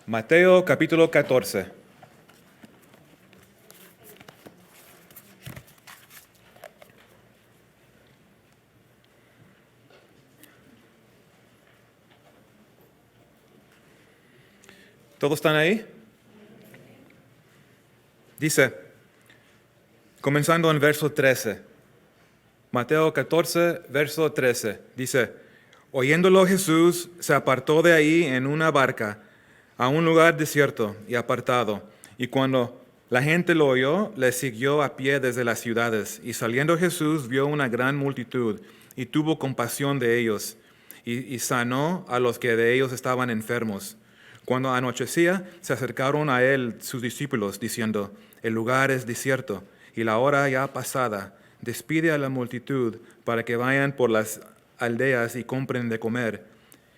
Mateo capítulo 14. ¿Todos están ahí? Dice, comenzando en verso 13. Mateo 14, verso 13. Dice, oyéndolo Jesús se apartó de ahí en una barca a un lugar desierto y apartado. Y cuando la gente lo oyó, le siguió a pie desde las ciudades. Y saliendo Jesús vio una gran multitud y tuvo compasión de ellos y sanó a los que de ellos estaban enfermos. Cuando anochecía, se acercaron a él sus discípulos, diciendo, el lugar es desierto y la hora ya pasada. Despide a la multitud para que vayan por las aldeas y compren de comer.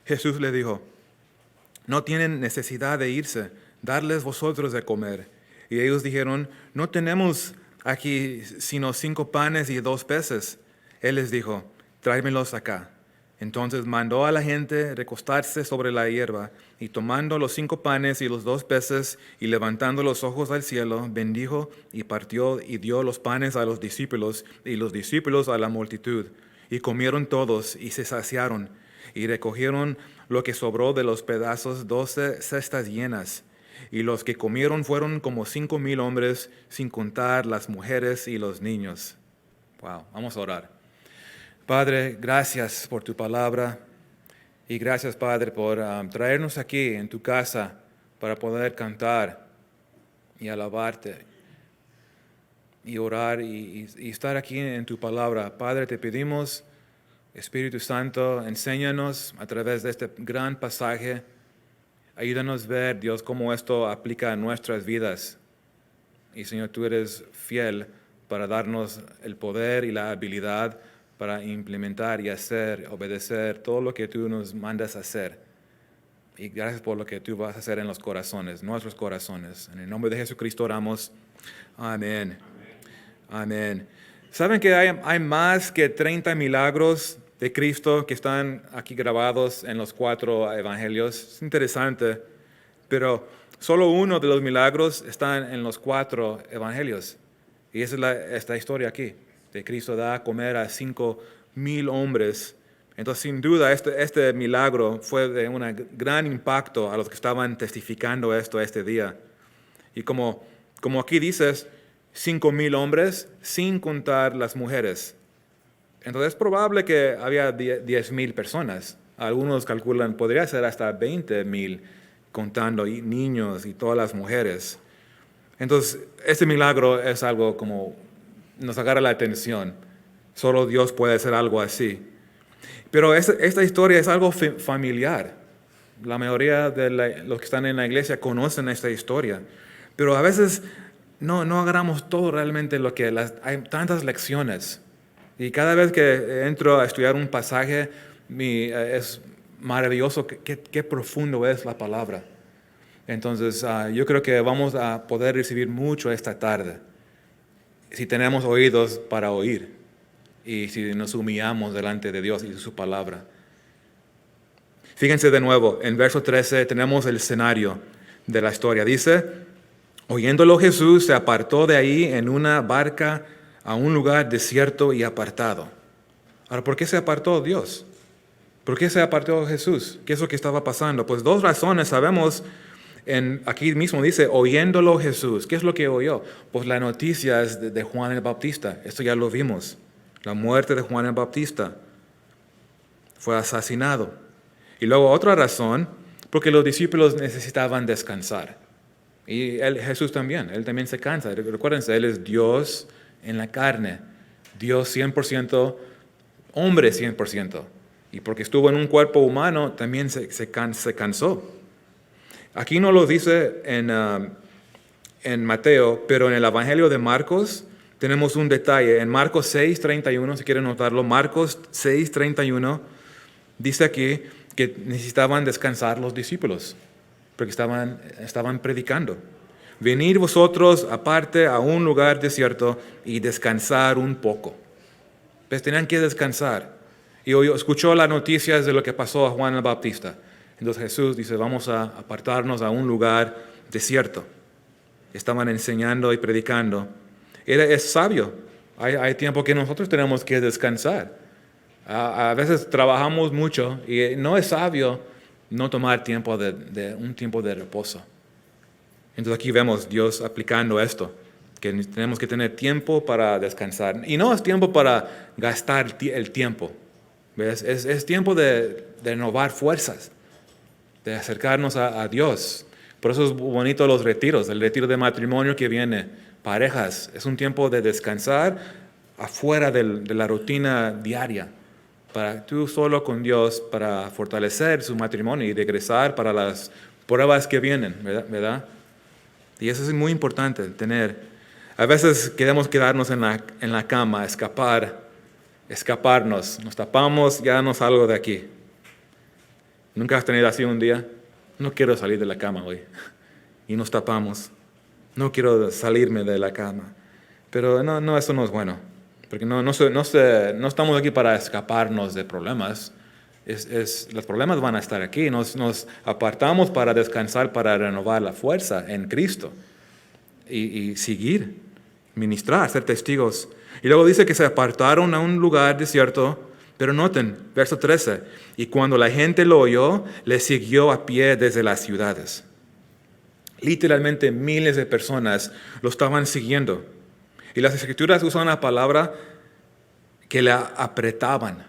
Jesús le dijo, no tienen necesidad de irse, darles vosotros de comer. Y ellos dijeron, no tenemos aquí sino 5 panes y 2 peces. Él les dijo, tráemelos acá. Entonces mandó a la gente recostarse sobre la hierba, y tomando los 5 panes y los 2 peces, y levantando los ojos al cielo, bendijo y partió y dio los panes a los discípulos, y los discípulos a la multitud. Y comieron todos y se saciaron, y recogieron lo que sobró de los pedazos 12 cestas llenas. Y los que comieron fueron como 5,000 hombres, sin contar las mujeres y los niños. Wow, vamos a orar. Padre, gracias por tu palabra y gracias, Padre, por traernos aquí en tu casa para poder cantar y alabarte y orar y estar aquí en tu palabra. Padre, te pedimos, Espíritu Santo, enséñanos a través de este gran pasaje. Ayúdanos a ver, Dios, cómo esto aplica a nuestras vidas. Y, Señor, tú eres fiel para darnos el poder y la habilidad para implementar y hacer, obedecer todo lo que tú nos mandas a hacer. Y gracias por lo que tú vas a hacer en los corazones, nuestros corazones. En el nombre de Jesucristo oramos. Amén. Amén. ¿Saben que hay más que 30 milagros de Cristo que están aquí grabados en los 4 evangelios? Es interesante, pero solo uno de los milagros está en los 4 evangelios. Y esa es esta historia aquí. De Cristo da a comer a 5,000 hombres. Entonces, sin duda, este milagro fue de un gran impacto a los que estaban testificando esto este día. Y como aquí dices, 5,000 hombres sin contar las mujeres. Entonces, es probable que había 10,000 personas. Algunos calculan, podría ser hasta 20,000 contando niños y todas las mujeres. Entonces, este milagro es algo como nos agarra la atención. Solo Dios puede hacer algo así. Pero esta historia es algo familiar. La mayoría de los que están en la iglesia conocen esta historia. Pero a veces no agarramos todo realmente lo que hay tantas lecciones. Y cada vez que entro a estudiar un pasaje, es maravilloso qué profundo es la palabra. Entonces, yo creo que vamos a poder recibir mucho esta tarde. Si tenemos oídos para oír y si nos humillamos delante de Dios y de su palabra. Fíjense de nuevo, en verso 13 tenemos el escenario de la historia. Dice, oyéndolo Jesús se apartó de ahí en una barca a un lugar desierto y apartado. Ahora, ¿por qué se apartó Dios? ¿Por qué se apartó Jesús? ¿Qué es lo que estaba pasando? Pues 2 razones sabemos. Aquí mismo dice, oyéndolo Jesús. ¿Qué es lo que oyó? Pues las noticias de Juan el Bautista. Esto ya lo vimos. La muerte de Juan el Bautista. Fue asesinado. Y luego otra razón, porque los discípulos necesitaban descansar. Y Jesús también. Él también se cansa. Recuérdense, Él es Dios en la carne. Dios 100%, hombre 100%. Y porque estuvo en un cuerpo humano, también se cansó. Aquí no lo dice en Mateo, pero en el Evangelio de Marcos tenemos un detalle. En Marcos 6:31, si quieren notarlo, Marcos 6:31 dice aquí que necesitaban descansar los discípulos, porque estaban predicando. Venid vosotros aparte a un lugar desierto y descansar un poco. Pues tenían que descansar. Y hoy escuchó las noticias de lo que pasó a Juan el Bautista. Entonces Jesús dice, vamos a apartarnos a un lugar desierto. Estaban enseñando y predicando. Es sabio. Hay tiempo que nosotros tenemos que descansar. A veces trabajamos mucho y no es sabio no tomar tiempo un tiempo de reposo. Entonces aquí vemos Dios aplicando esto, que tenemos que tener tiempo para descansar. Y no es tiempo para gastar el tiempo. ¿Ves? Es tiempo de renovar fuerzas, de acercarnos a Dios. Por eso es bonito los retiros, el retiro de matrimonio que viene, parejas. Es un tiempo de descansar afuera de la rutina diaria, para tú solo con Dios, para fortalecer su matrimonio y regresar para las pruebas que vienen, ¿verdad? Y eso es muy importante, a veces queremos quedarnos en la cama, escaparnos, nos tapamos, ya no salgo de aquí. ¿Nunca has tenido así un día? No quiero salir de la cama hoy. Y nos tapamos. No quiero salirme de la cama. Pero no, eso no es bueno. Porque no estamos aquí para escaparnos de problemas. Los problemas van a estar aquí. Nos apartamos para descansar, para renovar la fuerza en Cristo. Y seguir, ministrar, ser testigos. Y luego dice que se apartaron a un lugar desierto. Pero noten, verso 13, y cuando la gente lo oyó, le siguió a pie desde las ciudades. Literalmente miles de personas lo estaban siguiendo. Y las escrituras usan una palabra que la apretaban.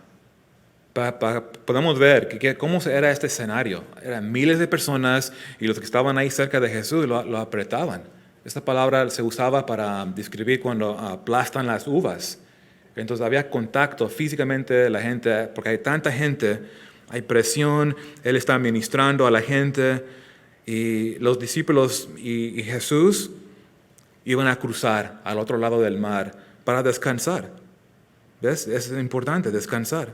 Podemos ver cómo era este escenario. Eran miles de personas y los que estaban ahí cerca de Jesús lo apretaban. Esta palabra se usaba para describir cuando aplastan las uvas. Entonces había contacto físicamente de la gente, porque hay tanta gente, hay presión, Él está ministrando a la gente, y los discípulos y Jesús iban a cruzar al otro lado del mar para descansar. ¿Ves? Es importante, descansar.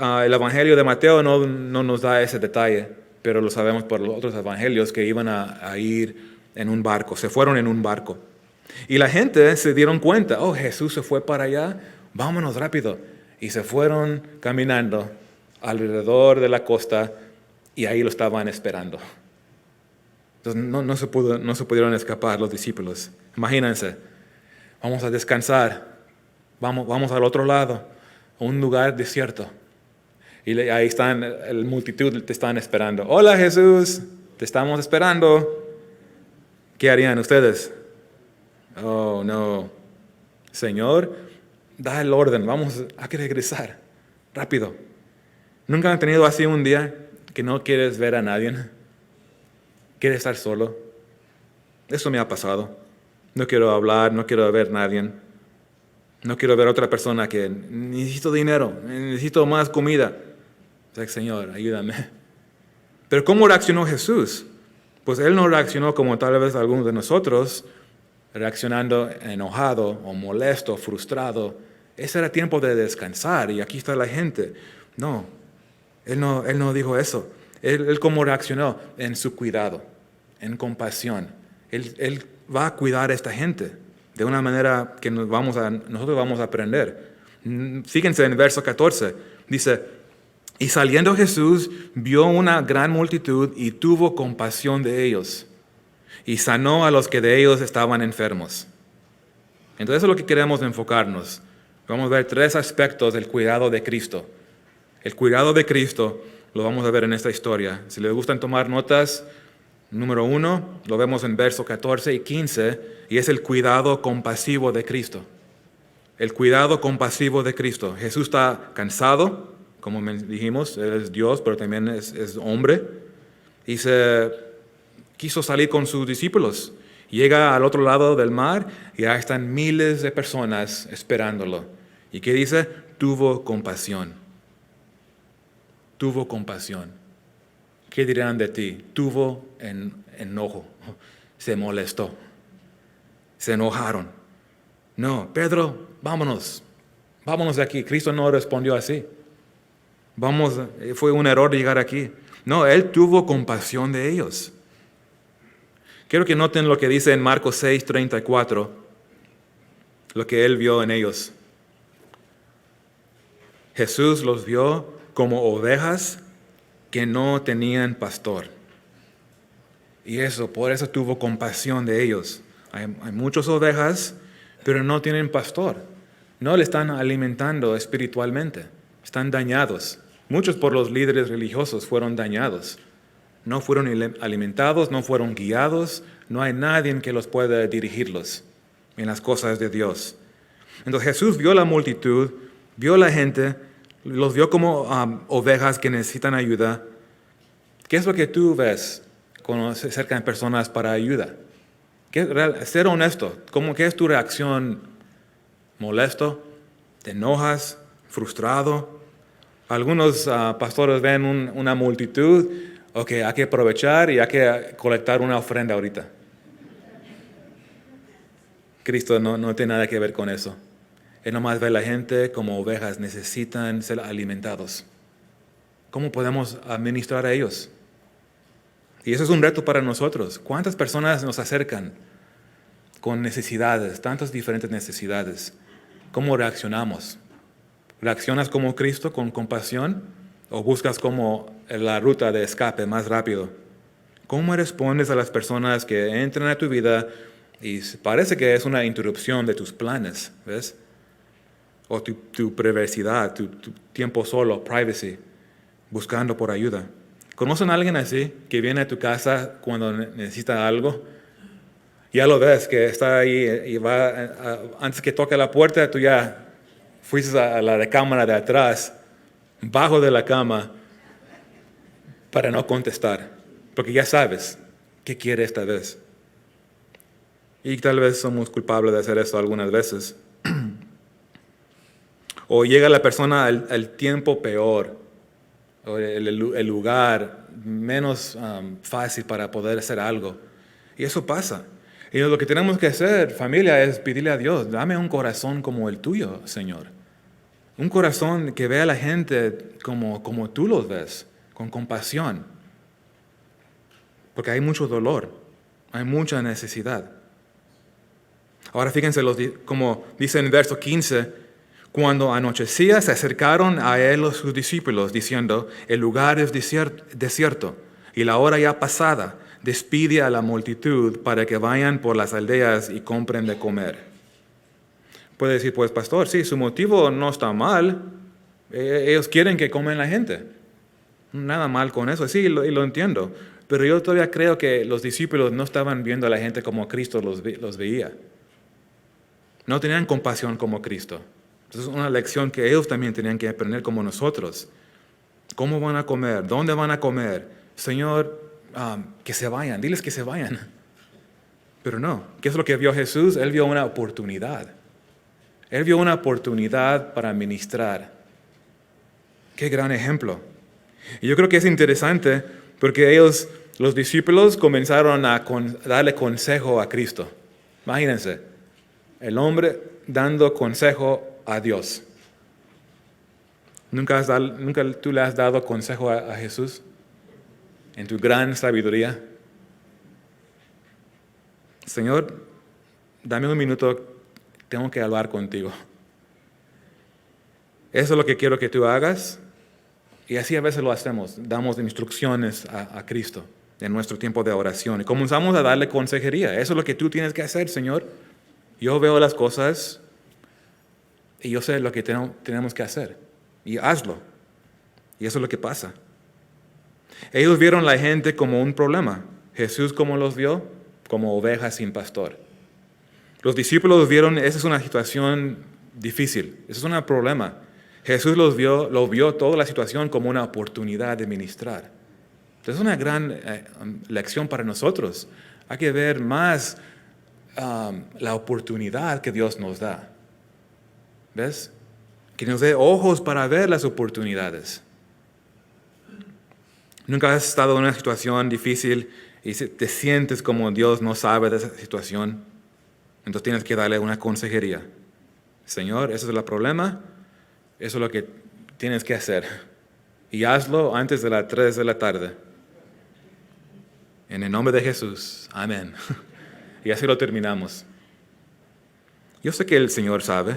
El Evangelio de Mateo no nos da ese detalle, pero lo sabemos por los otros evangelios que iban a ir en un barco, se fueron en un barco. Y la gente se dieron cuenta, oh, Jesús se fue para allá, vámonos rápido. Y se fueron caminando alrededor de la costa y ahí lo estaban esperando. Entonces no se pudieron escapar los discípulos. Imagínense, vamos a descansar, vamos al otro lado, a un lugar desierto. Y ahí están, la multitud te están esperando. Hola Jesús, te estamos esperando. ¿Qué harían ustedes? Oh, no. Señor, da el orden, hay que regresar, rápido. ¿Nunca han tenido así un día que no quieres ver a nadie? ¿Quieres estar solo? Eso me ha pasado. No quiero hablar, no quiero ver a nadie. No quiero ver a otra persona que necesito dinero, necesito más comida. O sea, Señor, ayúdame. Pero ¿cómo reaccionó Jesús? Pues Él no reaccionó como tal vez algunos de nosotros, reaccionando enojado o molesto, frustrado. Ese era tiempo de descansar y aquí está la gente. No, Él no dijo eso. Él cómo reaccionó en su cuidado, en compasión. Él va a cuidar a esta gente de una manera que nosotros vamos a aprender. Fíjense en el verso 14, dice, y saliendo Jesús vio una gran multitud y tuvo compasión de ellos y sanó a los que de ellos estaban enfermos. Entonces eso es lo que queremos enfocarnos. Vamos a ver 3 aspectos del cuidado de Cristo. El cuidado de Cristo lo vamos a ver en esta historia. Si les gustan tomar notas, número 1, lo vemos en versos 14 y 15, y es el cuidado compasivo de Cristo. El cuidado compasivo de Cristo. Jesús está cansado, como dijimos, Él es Dios, pero también es hombre, y se quiso salir con sus discípulos. Llega al otro lado del mar y ahí están miles de personas esperándolo. ¿Y qué dice? Tuvo compasión. Tuvo compasión. ¿Qué dirán de ti? Tuvo enojo. Se molestó. Se enojaron. No, Pedro, vámonos. Vámonos de aquí. Cristo no respondió así. Fue un error llegar aquí. No, Él tuvo compasión de ellos. Quiero que noten lo que dice en Marcos 6:34, lo que Él vio en ellos. Jesús los vio como ovejas que no tenían pastor. Y por eso tuvo compasión de ellos. Hay muchas ovejas, pero no tienen pastor. No le están alimentando espiritualmente. Están dañados. Muchos por los líderes religiosos fueron dañados. No fueron alimentados, no fueron guiados. No hay nadie que los pueda dirigirlos en las cosas de Dios. Entonces Jesús vio la multitud, vio la gente, los vio como ovejas que necesitan ayuda. ¿Qué es lo que tú ves cuando se acercan personas para ayuda? Ser honesto. ¿Qué es tu reacción? ¿Molesto? ¿Te enojas? ¿Frustrado? Algunos pastores ven una multitud. Ok, hay que aprovechar y hay que colectar una ofrenda ahorita. Cristo no tiene nada que ver con eso. Él nomás ve a la gente como ovejas, necesitan ser alimentados. ¿Cómo podemos administrar a ellos? Y eso es un reto para nosotros. ¿Cuántas personas nos acercan con necesidades, tantas diferentes necesidades? ¿Cómo reaccionamos? ¿Reaccionas como Cristo, con compasión? ¿O buscas como la ruta de escape más rápido? ¿Cómo respondes a las personas que entran a tu vida y parece que es una interrupción de tus planes, ¿ves? O tu privacidad, tu tiempo solo, privacy, buscando por ayuda. ¿Conocen a alguien así que viene a tu casa cuando necesita algo? Ya lo ves que está ahí y va, antes que toque la puerta, tú ya fuiste a la recámara de atrás, bajo de la cama, para no contestar, porque ya sabes qué quiere esta vez. Y tal vez somos culpables de hacer eso algunas veces. O llega la persona al tiempo peor, o el lugar menos fácil para poder hacer algo. Y eso pasa. Y lo que tenemos que hacer, familia, es pedirle a Dios, dame un corazón como el tuyo, Señor. Un corazón que vea a la gente como tú los ves, con compasión. Porque hay mucho dolor, hay mucha necesidad. Ahora fíjense, como dice en el verso 15, cuando anochecía se acercaron a él sus discípulos, diciendo, el lugar es desierto y la hora ya pasada. Despide a la multitud para que vayan por las aldeas y compren de comer. Puede decir, pues pastor, sí, su motivo no está mal. Ellos quieren que comen la gente. Nada mal con eso, sí, y lo entiendo. Pero yo todavía creo que los discípulos no estaban viendo a la gente como Cristo los veía. No tenían compasión como Cristo. Entonces es una lección que ellos también tenían que aprender como nosotros. ¿Cómo van a comer? ¿Dónde van a comer? Señor, que se vayan, diles que se vayan. Pero no, ¿qué es lo que vio Jesús? Él vio una oportunidad. Él vio una oportunidad para ministrar. Qué gran ejemplo. Y yo creo que es interesante porque los discípulos, comenzaron a darle consejo a Cristo. Imagínense, el hombre dando consejo a Dios. ¿Nunca tú le has dado consejo a Jesús? En tu gran sabiduría. Señor, dame un minuto, tengo que hablar contigo. Eso es lo que quiero que tú hagas. Y así a veces lo hacemos, damos instrucciones a Cristo en nuestro tiempo de oración. Y comenzamos a darle consejería. Eso es lo que tú tienes que hacer, Señor. Yo veo las cosas y yo sé lo que tenemos que hacer. Y hazlo. Y eso es lo que pasa. Ellos vieron a la gente como un problema. Jesús, ¿cómo los vio? Como ovejas sin pastor. Los discípulos vieron, esa es una situación difícil, ese es un problema. Jesús lo vio toda la situación como una oportunidad de ministrar. Entonces es una gran lección para nosotros. Hay que ver más la oportunidad que Dios nos da. ¿Ves? Que nos dé ojos para ver las oportunidades. ¿Nunca has estado en una situación difícil y te sientes como Dios no sabe de esa situación? Entonces tienes que darle una consejería. Señor, ese es el problema, eso es lo que tienes que hacer. Y hazlo antes de las 3 de la tarde. En el nombre de Jesús. Amén. Y así lo terminamos. Yo sé que el Señor sabe.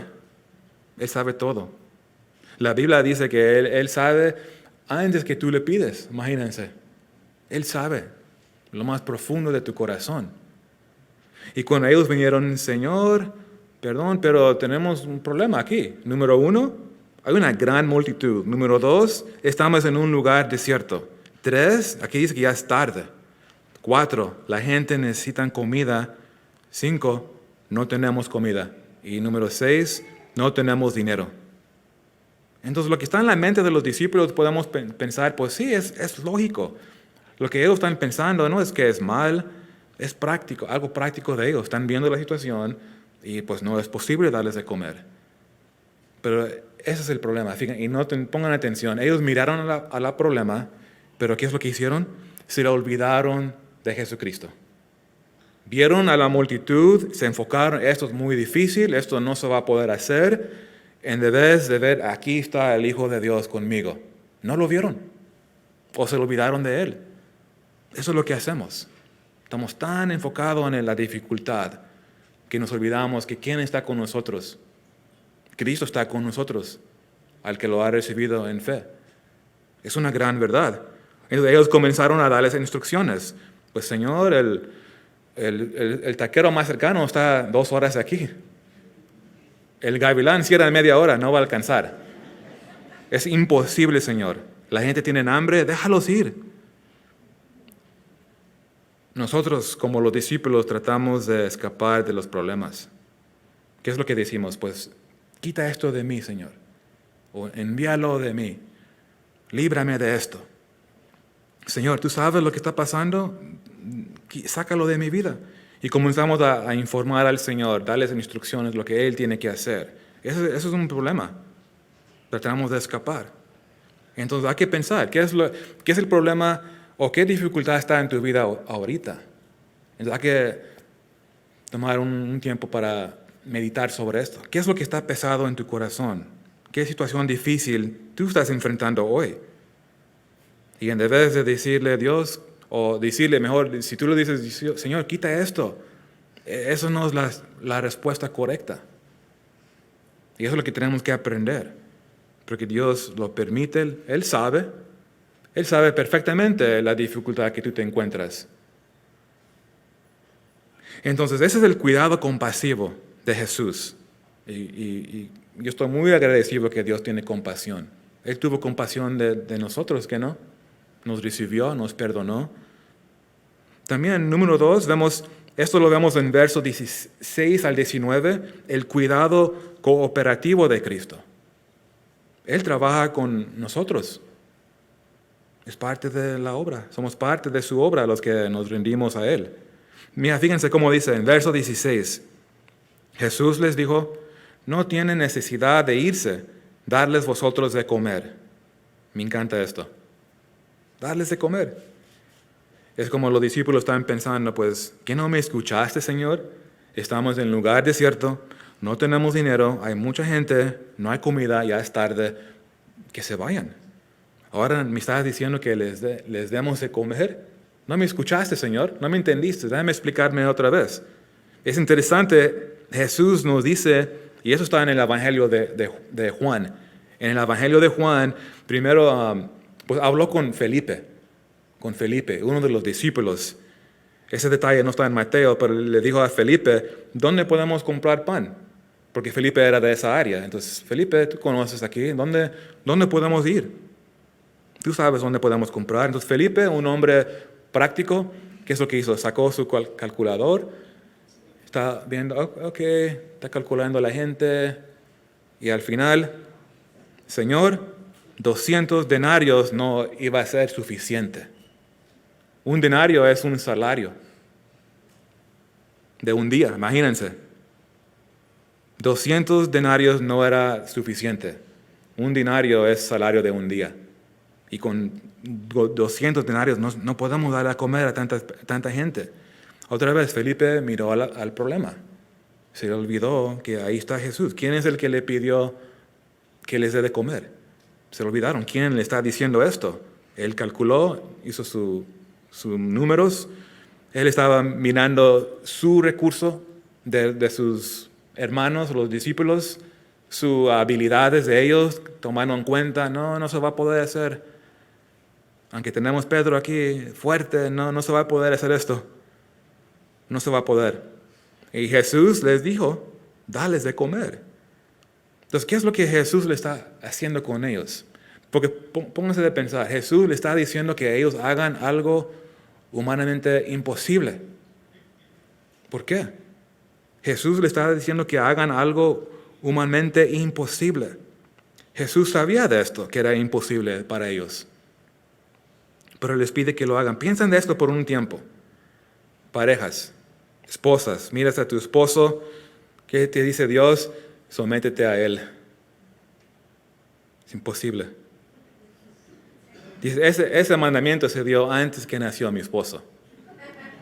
Él sabe todo. La Biblia dice que Él sabe antes que tú le pides, imagínense. Él sabe lo más profundo de tu corazón. Y cuando ellos vinieron, Señor, perdón, pero tenemos un problema aquí. Número 1, hay una gran multitud. Número 2, estamos en un lugar desierto. 3, aquí dice que ya es tarde. 4, la gente necesita comida. 5, no tenemos comida. Y número 6, no tenemos dinero. Entonces lo que está en la mente de los discípulos podemos pensar, pues sí, es lógico. Lo que ellos están pensando no es que es mal, es práctico, algo práctico de ellos. Están viendo la situación y pues no es posible darles de comer. Pero ese es el problema, fíjense, y no pongan atención. Ellos miraron a la problema, pero ¿qué es lo que hicieron? Se le olvidaron de Jesucristo. Vieron a la multitud, se enfocaron, esto es muy difícil, esto no se va a poder hacer, en vez de ver, aquí está el Hijo de Dios conmigo. No lo vieron, o se lo olvidaron de Él. Eso es lo que hacemos. Estamos tan enfocados en la dificultad que nos olvidamos que ¿quién está con nosotros? Cristo está con nosotros, al que lo ha recibido en fe. Es una gran verdad. Entonces ellos comenzaron a darles instrucciones. Pues Señor, el taquero más cercano está 2 horas aquí. El gavilán cierra en media hora, no va a alcanzar. Es imposible, Señor. La gente tiene hambre, déjalos ir. Nosotros, como los discípulos, tratamos de escapar de los problemas. ¿Qué es lo que decimos? Pues, quita esto de mí, Señor. O envíalo de mí. Líbrame de esto. Señor, ¿tú sabes lo que está pasando? Sácalo de mi vida. Y comenzamos a informar al Señor, darles instrucciones, lo que Él tiene que hacer. Eso es un problema. Tratamos de escapar. Entonces hay que pensar, ¿qué es el problema o qué dificultad está en tu vida ahorita? Entonces hay que tomar un tiempo para meditar sobre esto. ¿Qué es lo que está pesado en tu corazón? ¿Qué situación difícil tú estás enfrentando hoy? Y en vez de decirle a Dios, o decirle mejor, si tú le dices, Señor, quita esto, eso no es la respuesta correcta. Y eso es lo que tenemos que aprender. Porque Dios lo permite, Él sabe perfectamente la dificultad que tú te encuentras. Entonces, ese es el cuidado compasivo de Jesús. Y yo estoy muy agradecido que Dios tiene compasión. Él tuvo compasión de nosotros, ¿que no? Nos recibió, nos perdonó. También, número 2, esto lo vemos en versos 16 al 19, el cuidado cooperativo de Cristo. Él trabaja con nosotros. Es parte de la obra. Somos parte de su obra los que nos rendimos a Él. Mira, fíjense cómo dice en verso 16. Jesús les dijo, no tienen necesidad de irse, darles vosotros de comer. Me encanta esto. Darles de comer. Es como los discípulos estaban pensando, pues, ¿qué no me escuchaste, Señor? Estamos en un lugar desierto, no tenemos dinero, hay mucha gente, no hay comida, ya es tarde, que se vayan. Ahora me estás diciendo que les demos de comer. No me escuchaste, Señor, no me entendiste, déjame explicarme otra vez. Es interesante, Jesús nos dice, y eso está en el Evangelio de Juan. En el Evangelio de Juan, primero pues habló con Felipe, uno de los discípulos. Ese detalle no está en Mateo, pero le dijo a Felipe, ¿dónde podemos comprar pan? Porque Felipe era de esa área. Entonces, Felipe, tú conoces aquí, ¿dónde podemos ir? Tú sabes dónde podemos comprar. Entonces, Felipe, un hombre práctico, ¿qué es lo que hizo? Sacó su calculador, está viendo, ok, está calculando la gente, y al final, Señor, 200 denarios no iba a ser suficiente. Un denario es un salario de un día, imagínense. 200 denarios no era suficiente. Un denario es salario de un día. Y con 200 denarios no podemos dar a comer a tanta gente. Otra vez, Felipe miró al problema. Se le olvidó que ahí está Jesús. ¿Quién es el que le pidió que les dé de comer? Se le olvidaron. ¿Quién le está diciendo esto? Él calculó, hizo sus números. Él estaba mirando su recurso de sus hermanos, los discípulos, sus habilidades de ellos, tomando en cuenta, no se va a poder hacer. Aunque tenemos Pedro aquí fuerte, no se va a poder hacer esto. No se va a poder. Y Jesús les dijo, dales de comer. Entonces, ¿qué es lo que Jesús le está haciendo con ellos? Porque pónganse de pensar, Jesús le está diciendo que ellos hagan algo humanamente imposible. ¿Por qué? Jesús le está diciendo que hagan algo humanamente imposible. Jesús sabía de esto, que era imposible para ellos. Pero les pide que lo hagan. Piensen de esto por un tiempo. Parejas, esposas, miras a tu esposo, ¿qué te dice Dios? Sométete a él. Es imposible. Dice, ese mandamiento se dio antes que nació mi esposo.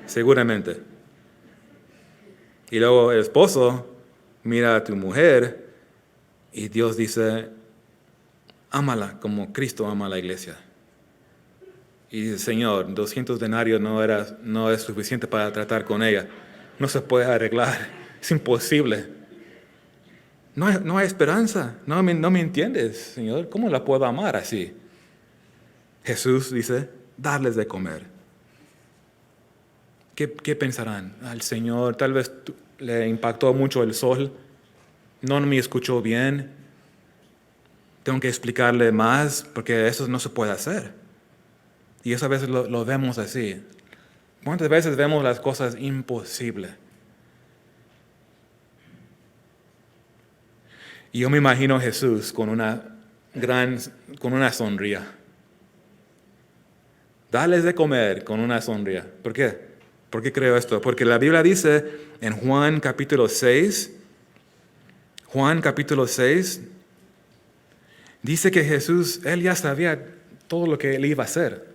Seguramente. Y luego el esposo mira a tu mujer y Dios dice, ámala como Cristo ama a la iglesia. Y dice, Señor, 200 denarios no es suficiente para tratar con ella. No se puede arreglar. Es imposible. No hay esperanza. No me entiendes, Señor. ¿Cómo la puedo amar así? Jesús dice, darles de comer. ¿Qué pensarán? Al Señor tal vez le impactó mucho el sol. No me escuchó bien. Tengo que explicarle más porque eso no se puede hacer. Y eso a veces lo vemos así. ¿Cuántas veces vemos las cosas imposibles? Y yo me imagino a Jesús con una sonrisa. Dales de comer con una sonrisa. ¿Por qué? ¿Por qué creo esto? Porque la Biblia dice en Juan capítulo 6, dice que Jesús, Él ya sabía todo lo que Él iba a hacer.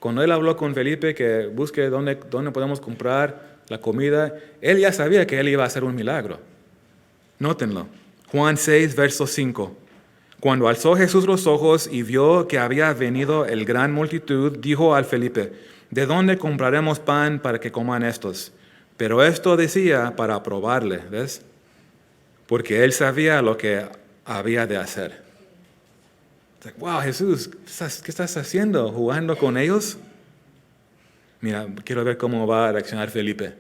Cuando Él habló con Felipe que busque dónde podemos comprar la comida, Él ya sabía que Él iba a hacer un milagro. Nótenlo. Juan 6, verso 5. Cuando alzó Jesús los ojos y vio que había venido el gran multitud, dijo al Felipe, ¿de dónde compraremos pan para que coman estos? Pero esto decía para probarle, ¿ves? Porque él sabía lo que había de hacer. Wow, Jesús, ¿qué estás haciendo? ¿Jugando con ellos? Mira, quiero ver cómo va a reaccionar Felipe.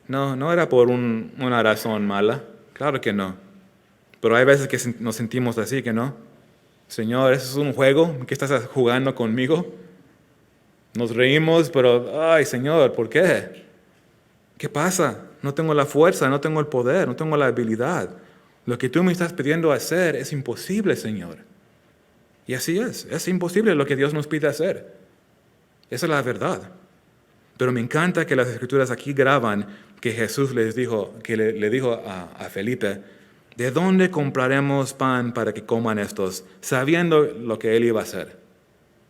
No era por una razón mala, claro que no. Pero hay veces que nos sentimos así, que no. Señor, ¿eso es un juego? ¿Qué estás jugando conmigo? Nos reímos, pero, ay, Señor, ¿por qué? ¿Qué pasa? No tengo la fuerza, no tengo el poder, no tengo la habilidad. Lo que tú me estás pidiendo hacer es imposible, Señor. Y así es imposible lo que Dios nos pide hacer. Esa es la verdad. Pero me encanta que las Escrituras aquí graban que Jesús le dijo a Felipe, ¿de dónde compraremos pan para que coman estos? Sabiendo lo que él iba a hacer.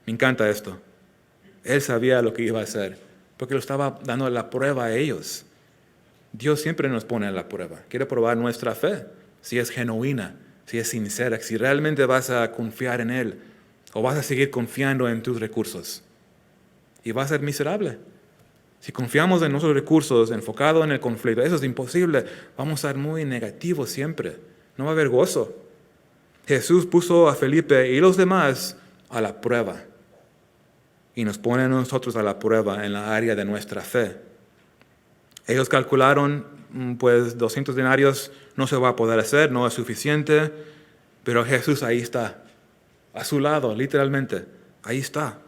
Me encanta esto. Él sabía lo que iba a hacer, porque lo estaba dando la prueba a ellos. Dios siempre nos pone a la prueba. Quiere probar nuestra fe, si es genuina, si es sincera, si realmente vas a confiar en Él, o vas a seguir confiando en tus recursos. Y va a ser miserable. Si confiamos en nuestros recursos, enfocado en el conflicto, eso es imposible. Vamos a ser muy negativos siempre. No va a haber gozo. Jesús puso a Felipe y los demás a la prueba. Y nos pone a nosotros a la prueba en la área de nuestra fe. Ellos calcularon, pues 200 denarios no se va a poder hacer, no es suficiente. Pero Jesús ahí está, a su lado, literalmente. Ahí está.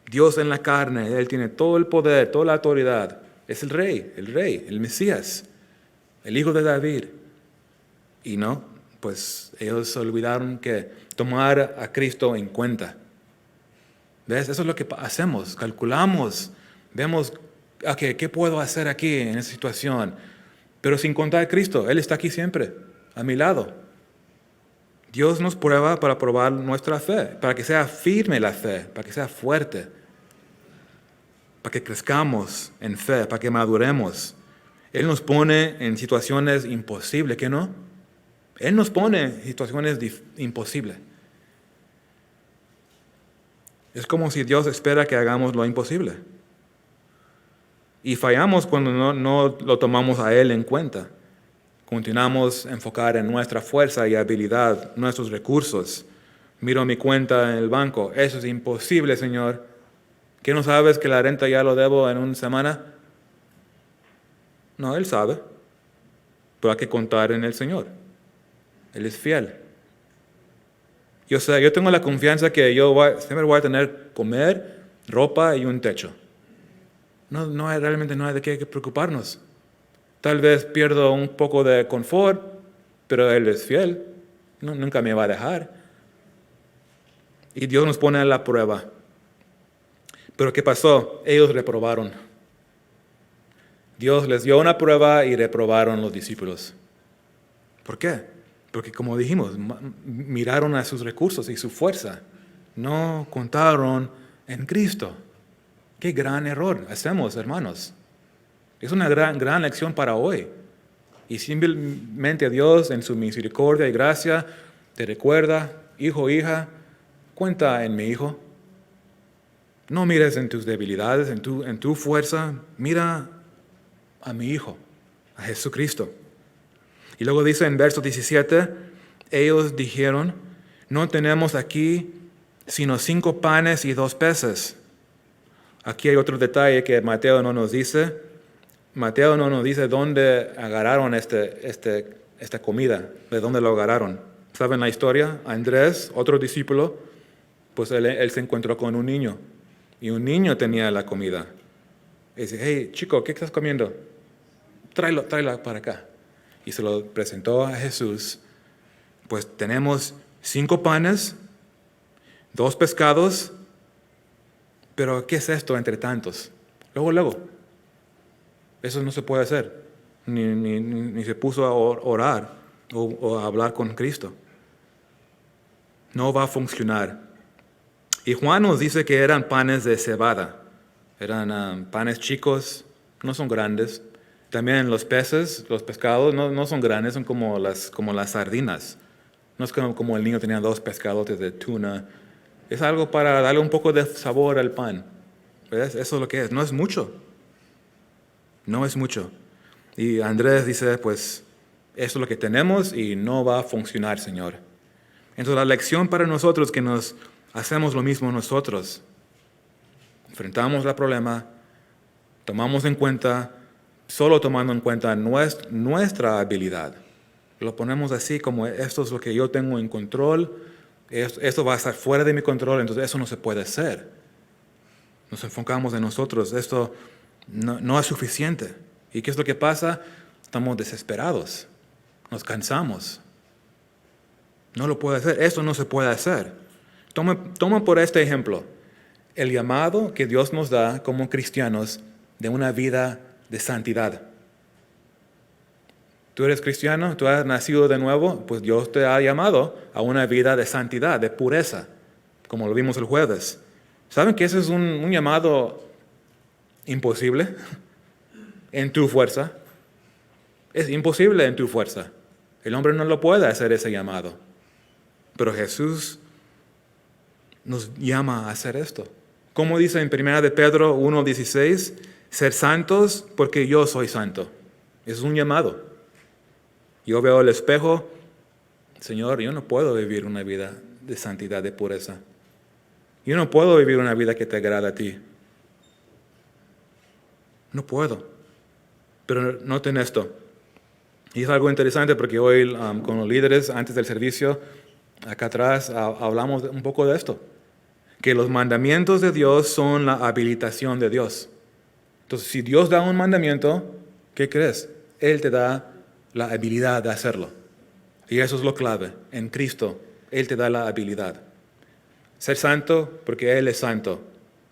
Dios en la carne, Él tiene todo el poder, toda la autoridad. Es el rey, el Mesías, el hijo de David. Y no, pues ellos olvidaron que tomar a Cristo en cuenta. ¿Ves? Eso es lo que hacemos, calculamos, vemos, okay, ¿qué puedo hacer aquí en esa situación? Pero sin contar a Cristo, Él está aquí siempre, a mi lado. Dios nos prueba para probar nuestra fe, para que sea firme la fe, para que sea fuerte, para que crezcamos en fe, para que maduremos. Él nos pone en situaciones imposibles, ¿qué no? Él nos pone en situaciones imposibles. Es como si Dios espera que hagamos lo imposible. Y fallamos cuando no lo tomamos a Él en cuenta. Continuamos a enfocar en nuestra fuerza y habilidad, nuestros recursos. Miro mi cuenta en el banco. Eso es imposible, Señor. ¿Qué no sabes que la renta ya lo debo en una semana? No, Él sabe. Pero hay que contar en el Señor. Él es fiel. Yo tengo la confianza que siempre voy a tener comer, ropa y un techo. Realmente no hay de qué preocuparnos. Tal vez pierdo un poco de confort, pero Él es fiel. Nunca me va a dejar. Y Dios nos pone a la prueba. Pero ¿qué pasó? Ellos reprobaron. Dios les dio una prueba y reprobaron los discípulos. ¿Por qué? Porque como dijimos, miraron a sus recursos y su fuerza. No contaron en Cristo. Qué gran error hacemos, hermanos. Es una gran lección para hoy. Y simplemente Dios, en su misericordia y gracia, te recuerda, hijo, hija, cuenta en mi hijo. No mires en tus debilidades, en tu fuerza. Mira a mi hijo, a Jesucristo. Y luego dice en verso 17, ellos dijeron, no tenemos aquí sino 5 panes y 2 peces. Aquí hay otro detalle que Mateo no nos dice. Mateo no nos dice dónde agarraron esta comida, de dónde lo agarraron. ¿Saben la historia? Andrés, otro discípulo, pues él se encontró con un niño. Y un niño tenía la comida. Y dice, hey, chico, ¿qué estás comiendo? Tráela para acá. Y se lo presentó a Jesús. Pues tenemos 5 panes, 2 pescados, pero ¿qué es esto entre tantos? Luego. Eso no se puede hacer. Ni se puso a orar o a hablar con Cristo. No va a funcionar. Y Juan nos dice que eran panes de cebada. Eran panes chicos, no son grandes. También los peces, los pescados, no son grandes, son como las sardinas. No es como el niño tenía 2 pescadotes de tuna. Es algo para darle un poco de sabor al pan. ¿Ves? Eso es lo que es. No es mucho. No es mucho. Y Andrés dice, pues, eso es lo que tenemos y no va a funcionar, Señor. Entonces la lección para nosotros que nos hacemos lo mismo nosotros. Enfrentamos el problema, tomamos en cuenta, solo tomando en cuenta nuestra habilidad. Lo ponemos así como esto es lo que yo tengo en control, esto va a estar fuera de mi control, entonces eso no se puede hacer. Nos enfocamos en nosotros, esto no es suficiente. ¿Y qué es lo que pasa? Estamos desesperados, nos cansamos. No lo puede hacer, esto no se puede hacer. Toma por este ejemplo, el llamado que Dios nos da como cristianos de una vida de santidad. Tú eres cristiano, tú has nacido de nuevo, pues Dios te ha llamado a una vida de santidad, de pureza, como lo vimos el jueves. ¿Saben que ese es un llamado imposible en tu fuerza? Es imposible en tu fuerza. El hombre no lo puede hacer ese llamado. Pero Jesús nos llama a hacer esto. Como dice en 1 de Pedro 1:16, ser santos porque yo soy santo. Es un llamado. Yo veo el espejo, Señor, yo no puedo vivir una vida de santidad, de pureza. Yo no puedo vivir una vida que te agrada a ti. No puedo. Pero noten esto. Y es algo interesante porque hoy con los líderes, antes del servicio, acá atrás, hablamos un poco de esto. Que los mandamientos de Dios son la habilitación de Dios. Entonces, si Dios da un mandamiento, ¿qué crees? Él te da la habilidad de hacerlo. Y eso es lo clave. En Cristo, Él te da la habilidad. Ser santo porque Él es santo.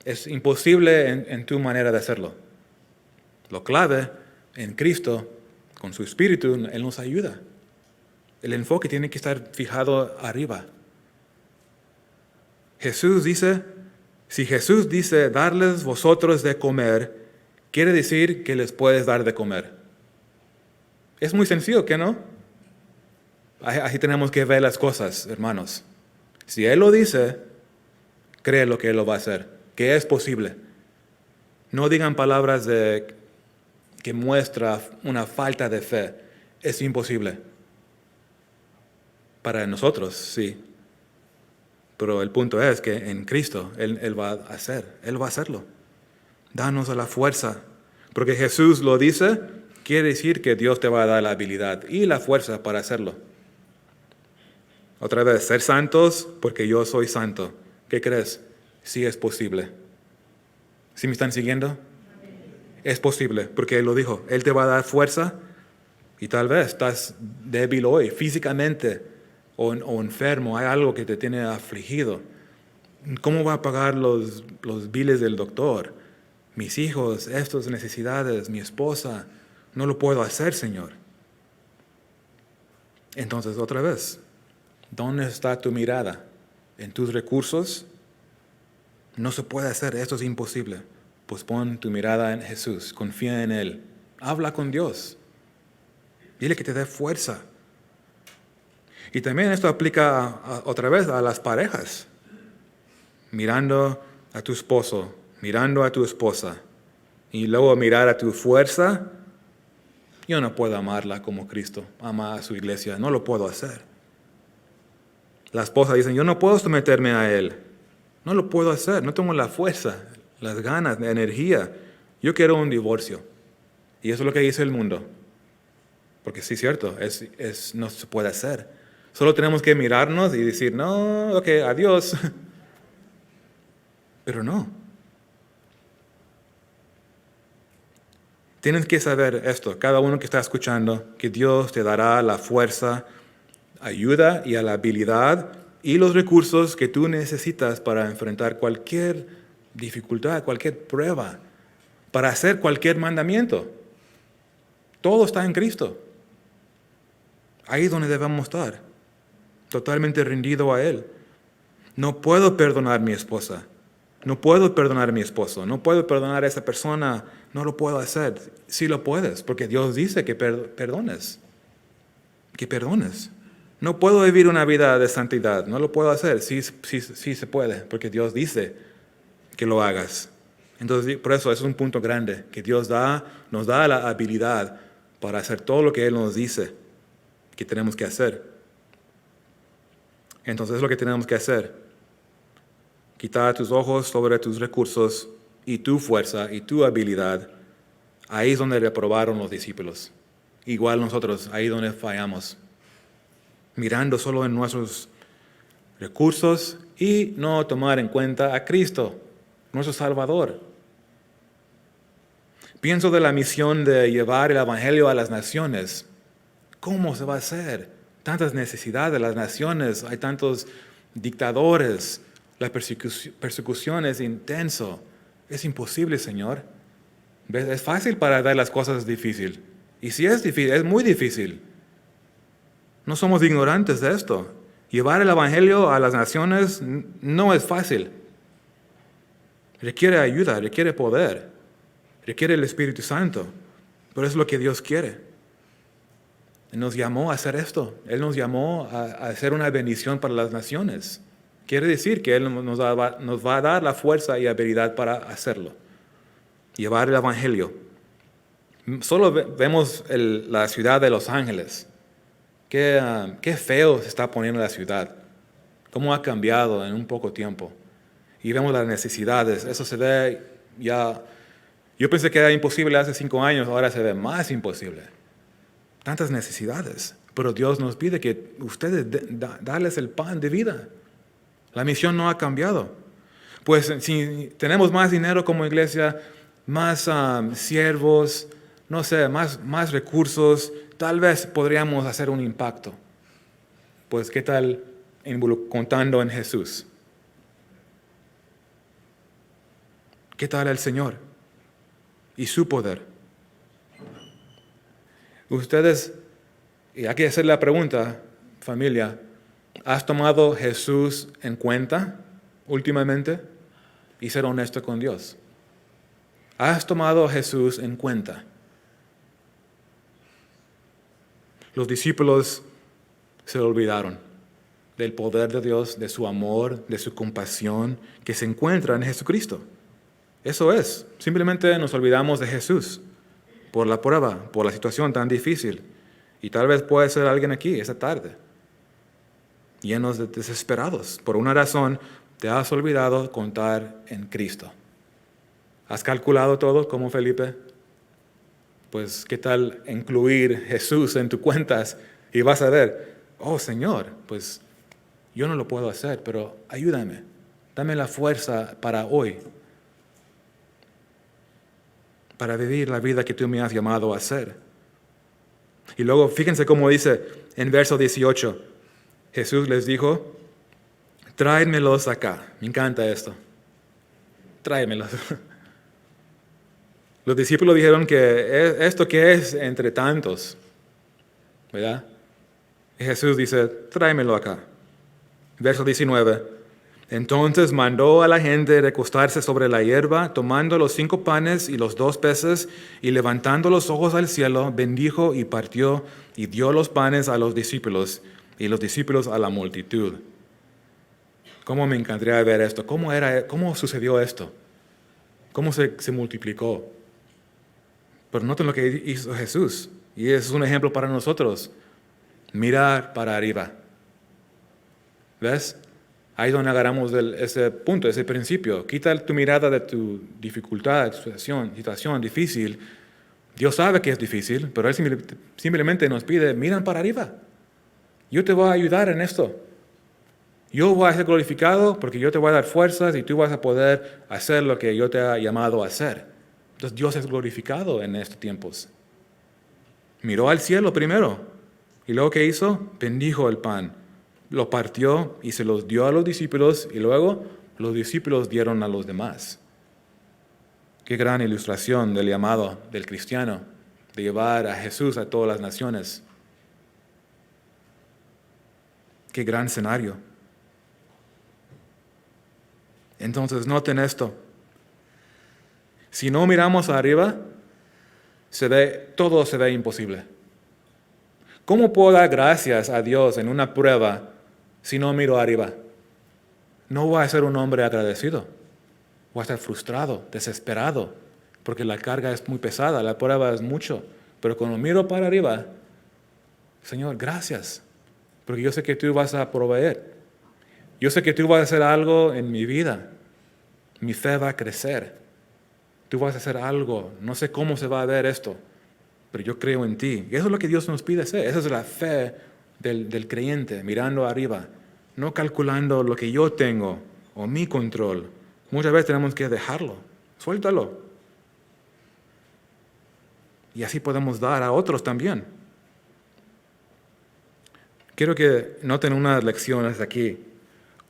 Es imposible en tu manera de hacerlo. Lo clave, en Cristo, con su Espíritu, Él nos ayuda. El enfoque tiene que estar fijado arriba. Jesús dice, si Jesús dice, darles vosotros de comer, quiere decir que les puedes dar de comer. Es muy sencillo, ¿qué no? Así tenemos que ver las cosas, hermanos. Si Él lo dice, cree lo que Él lo va a hacer, que es posible. No digan palabras que muestra una falta de fe. Es imposible. Para nosotros, sí. Pero el punto es que en Cristo Él va a hacerlo. Danos la fuerza. Porque Jesús lo dice, quiere decir que Dios te va a dar la habilidad y la fuerza para hacerlo. Otra vez, ser santos porque yo soy santo. ¿Qué crees? Sí es posible. ¿Sí me están siguiendo? Es posible, porque Él lo dijo. Él te va a dar fuerza y tal vez estás débil hoy, físicamente o enfermo. Hay algo que te tiene afligido. ¿Cómo va a pagar los biles del doctor? Mis hijos, estas necesidades, mi esposa. No lo puedo hacer, Señor. Entonces, otra vez, ¿dónde está tu mirada? ¿En tus recursos? No se puede hacer, esto es imposible. Pues pon tu mirada en Jesús, confía en Él, habla con Dios, dile que te dé fuerza. Y también esto aplica otra vez a las parejas, mirando a tu esposo, mirando a tu esposa, y luego mirar a tu fuerza. Yo no puedo amarla como Cristo ama a su iglesia, no lo puedo hacer. La esposa dice, yo no puedo someterme a Él, no lo puedo hacer, no tengo la fuerza, las ganas, la energía. Yo quiero un divorcio. Y eso es lo que dice el mundo. Porque sí es cierto, no se puede hacer. Solo tenemos que mirarnos y decir, no, ok, adiós. Pero no. Tienes que saber esto, cada uno que está escuchando, que Dios te dará la fuerza, ayuda y la habilidad y los recursos que tú necesitas para enfrentar cualquier dificultad, cualquier prueba, para hacer cualquier mandamiento. Todo está en Cristo. Ahí es donde debemos estar, totalmente rendido a Él. No puedo perdonar a mi esposa, no puedo perdonar a mi esposo, no puedo perdonar a esa persona, no lo puedo hacer. Sí lo puedes, porque Dios dice que perdones, que perdones. No puedo vivir una vida de santidad, no lo puedo hacer. Sí se puede, porque Dios dice que lo hagas. Entonces, por eso es un punto grande, que Dios nos da la habilidad para hacer todo lo que Él nos dice que tenemos que hacer. Entonces es lo que tenemos que hacer. Quitar tus ojos sobre tus recursos y tu fuerza y tu habilidad. Ahí es donde reprobaron los discípulos. Igual nosotros, ahí es donde fallamos. Mirando solo en nuestros recursos y no tomar en cuenta a Cristo, nuestro Salvador. Pienso de la misión de llevar el Evangelio a las naciones. ¿Cómo se va a hacer? Tantas necesidades de las naciones, hay tantos dictadores, la persecución es intenso. Es imposible, Señor. ¿Ves? Es fácil para dar las cosas difícil. Y si es difícil, es muy difícil. No somos ignorantes de esto. Llevar el Evangelio a las naciones no es fácil. Requiere ayuda, requiere poder, requiere el Espíritu Santo. Pero es lo que Dios quiere. Él nos llamó a hacer esto. Él nos llamó a hacer una bendición para las naciones. Quiere decir que Él nos va a dar la fuerza y habilidad para hacerlo. Llevar el Evangelio. Solo vemos la ciudad de Los Ángeles. Qué feo se está poniendo la ciudad. Cómo ha cambiado en un poco tiempo. Y vemos las necesidades. Eso se ve ya... Yo pensé que era imposible hace 5 años, ahora se ve más imposible. Tantas necesidades. Pero Dios nos pide que ustedes darles el pan de vida. La misión no ha cambiado. Pues si tenemos más dinero como iglesia, más siervos, no sé, más recursos, tal vez podríamos hacer un impacto. Pues, ¿qué tal contando en Jesús? ¿Qué tal el Señor y su poder? Ustedes, y hay que hacer la pregunta, familia, ¿has tomado Jesús en cuenta últimamente? Y ser honesto con Dios. ¿Has tomado a Jesús en cuenta? Los discípulos se olvidaron del poder de Dios, de su amor, de su compasión que se encuentra en Jesucristo. Eso es, simplemente nos olvidamos de Jesús por la prueba, por la situación tan difícil. Y tal vez puede ser alguien aquí esta tarde. llenos de desesperados. Por una razón, te has olvidado contar en Cristo. ¿Has calculado todo como Felipe? Pues, ¿qué tal incluir Jesús en tus cuentas? Y vas a ver, oh Señor, pues yo no lo puedo hacer, pero ayúdame. Dame la fuerza para hoy, para vivir la vida que tú me has llamado a hacer. Y luego, fíjense cómo dice en verso 18, Jesús les dijo, tráemelos acá. Me encanta esto. Tráemelos. Los discípulos dijeron que esto que es entre tantos, ¿verdad? Y Jesús dice, tráemelo acá. Verso 19. Entonces mandó a la gente recostarse sobre la hierba, tomando los 5 panes y los 2 peces, y levantando los ojos al cielo, bendijo y partió, y dio los panes a los discípulos, y los discípulos a la multitud. ¿Cómo me encantaría ver esto? ¿Cómo sucedió esto? ¿Cómo se multiplicó? Pero noten lo que hizo Jesús, y es un ejemplo para nosotros. Mirar para arriba. ¿Ves? Ahí es donde agarramos ese punto, ese principio. Quita tu mirada de tu dificultad, tu situación difícil. Dios sabe que es difícil, pero Él simplemente nos pide, miran para arriba. Yo te voy a ayudar en esto. Yo voy a ser glorificado porque yo te voy a dar fuerzas y tú vas a poder hacer lo que yo te he llamado a hacer. Entonces Dios es glorificado en estos tiempos. Miró al cielo primero y luego ¿qué hizo? Bendijo el pan, lo partió y se los dio a los discípulos y luego los discípulos dieron a los demás. Qué gran ilustración del llamado del cristiano, de llevar a Jesús a todas las naciones. Qué gran escenario. Entonces noten esto. Si no miramos arriba, todo se ve imposible. ¿Cómo puedo dar gracias a Dios en una prueba si no miro arriba? No voy a ser un hombre agradecido. Voy a estar frustrado, desesperado, porque la carga es muy pesada, la prueba es mucho. Pero cuando miro para arriba, Señor, gracias, porque yo sé que tú vas a proveer. Yo sé que tú vas a hacer algo en mi vida. Mi fe va a crecer. Tú vas a hacer algo. No sé cómo se va a ver esto, pero yo creo en ti. Y eso es lo que Dios nos pide hacer. Esa es la fe del creyente, mirando arriba, no calculando lo que yo tengo o mi control. Muchas veces tenemos que dejarlo. Suéltalo. Y así podemos dar a otros también. Quiero que noten unas lecciones aquí.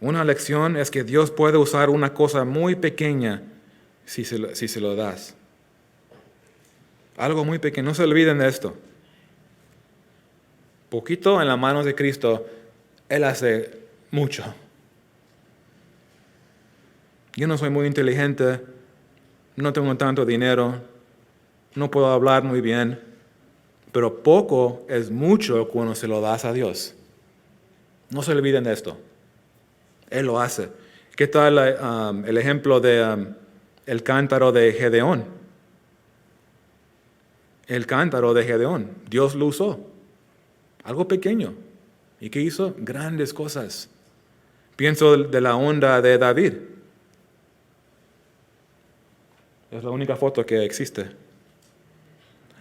Una lección es que Dios puede usar una cosa muy pequeña si se lo das. Algo muy pequeño, no se olviden de esto. Poquito en las manos de Cristo, Él hace mucho. Yo no soy muy inteligente, no tengo tanto dinero, no puedo hablar muy bien, pero poco es mucho cuando se lo das a Dios. No se olviden de esto. Él lo hace. ¿Qué tal el ejemplo de el cántaro de Gedeón? El cántaro de Gedeón, Dios lo usó. Algo pequeño. ¿Y qué hizo? Grandes cosas. Pienso de la onda de David. Es la única foto que existe.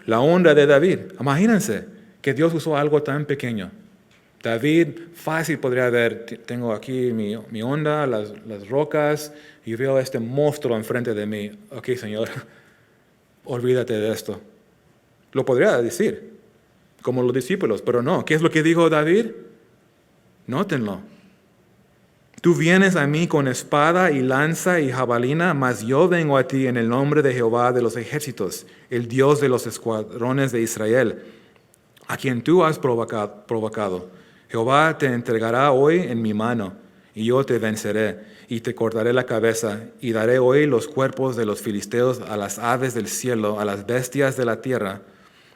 La onda de David. Imagínense que Dios usó algo tan pequeño. David fácil podría ver, tengo aquí mi onda, las rocas, y veo este monstruo enfrente de mí. Ok, Señor, olvídate de esto. Lo podría decir, como los discípulos, pero no. ¿Qué es lo que dijo David? Nótenlo. Tú vienes a mí con espada y lanza y jabalina, mas yo vengo a ti en el nombre de Jehová de los ejércitos, el Dios de los escuadrones de Israel, a quien tú has provocado. Jehová te entregará hoy en mi mano, y yo te venceré, y te cortaré la cabeza, y daré hoy los cuerpos de los filisteos a las aves del cielo, a las bestias de la tierra,